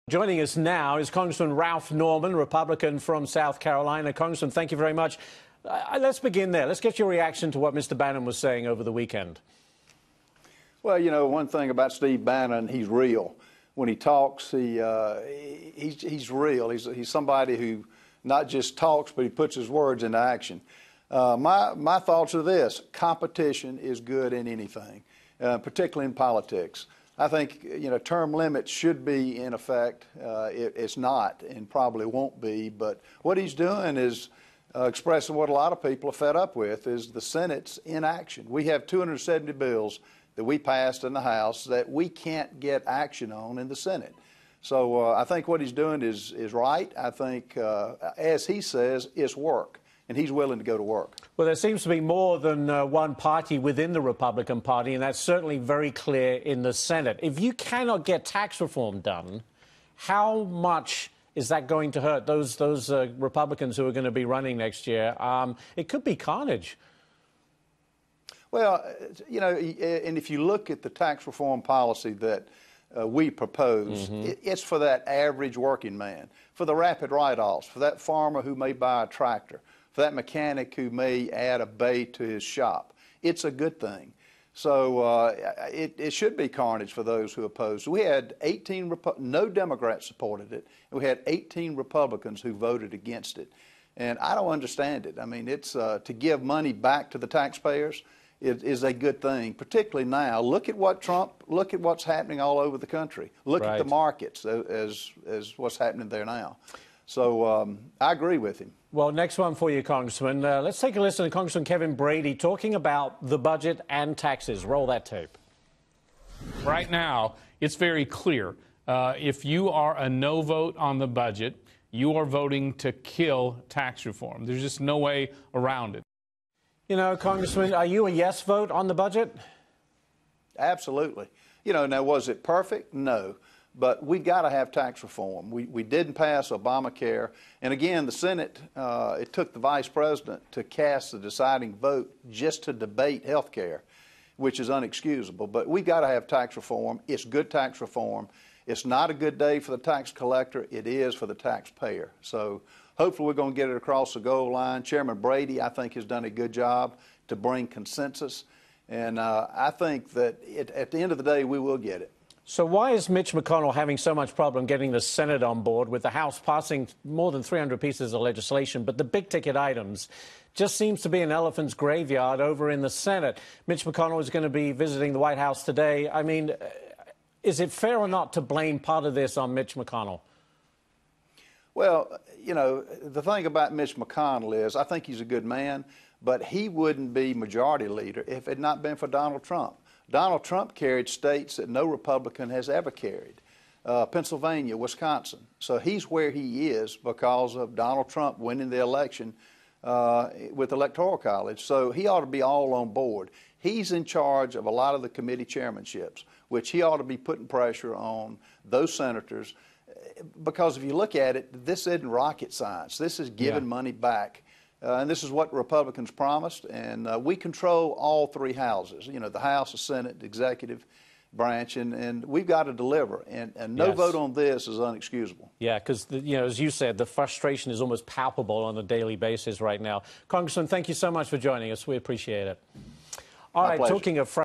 Joining us now is Congressman Ralph Norman, Republican from South Carolina. Congressman, thank you very much. Let's begin there. Let's get your reaction to what Mr. Bannon was saying over the weekend. Well, you know, one thing about Steve Bannon, he's real. When he talks, he's real. He's somebody who not just talks, but he puts his words into action. My thoughts are this: competition is good in anything, particularly in politics. I think, you know, term limits should be in effect. It's not and probably won't be. But what he's doing is expressing what a lot of people are fed up with, is the Senate's inaction. We have 270 bills that we passed in the House that we can't get action on in the Senate. So I think what he's doing is right. I think, as he says, it's work. And he's willing to go to work. Well, there seems to be more than one party within the Republican Party, and that's certainly very clear in the Senate. If you cannot get tax reform done, how much is that going to hurt those Republicans who are going to be running next year? It could be carnage. Well, you know, and if you look at the tax reform policy that we propose, it's for that average working man, for the rapid write-offs, for that farmer who may buy a tractor, for that mechanic who may add a bay to his shop. It's a good thing. So it should be carnage for those who oppose. We had 18, no Democrats supported it, and we had 18 Republicans who voted against it. And I don't understand it. I mean, it's to give money back to the taxpayers is a good thing, particularly now. Look at what's happening all over the country. Look at the markets as what's happening there now. So I agree with him. Well, next one for you, Congressman. Let's take a listen to Congressman Kevin Brady talking about the budget and taxes. Roll that tape. Right now, it's very clear. If you are a no vote on the budget, you are voting to kill tax reform. There's just no way around it. You know, Congressman, are you a yes vote on the budget? Absolutely. You know, now, was it perfect? No. But we got to have tax reform. We didn't pass Obamacare. And again, the Senate, it took the vice president to cast the deciding vote just to debate health care, which is unexcusable. But we got to have tax reform. It's good tax reform. It's not a good day for the tax collector. It is for the taxpayer. So hopefully we're going to get it across the goal line. Chairman Brady, I think, has done a good job to bring consensus. And I think that at the end of the day, we will get it. So why is Mitch McConnell having so much problem getting the Senate on board, with the House passing more than 300 pieces of legislation, but the big-ticket items just seems to be an elephant's graveyard over in the Senate? Mitch McConnell is going to be visiting the White House today. I mean, is it fair or not to blame part of this on Mitch McConnell? Well, you know, the thing about Mitch McConnell is I think he's a good man, but he wouldn't be majority leader if it had not been for Donald Trump. Donald Trump carried states that no Republican has ever carried, Pennsylvania, Wisconsin. So he's where he is because of Donald Trump winning the election with the Electoral College. So he ought to be all on board. He's in charge of a lot of the committee chairmanships, which he ought to be putting pressure on those senators. Because if you look at it, this isn't rocket science. This is giving money back. And this is what Republicans promised, and we control all three houses, you know, the House, the Senate, the executive branch, and we've got to deliver, and no vote on this is unexcusable. Yeah, because, you know, as you said, the frustration is almost palpable on a daily basis right now. Congressman, thank you so much for joining us. We appreciate it. All right, talking of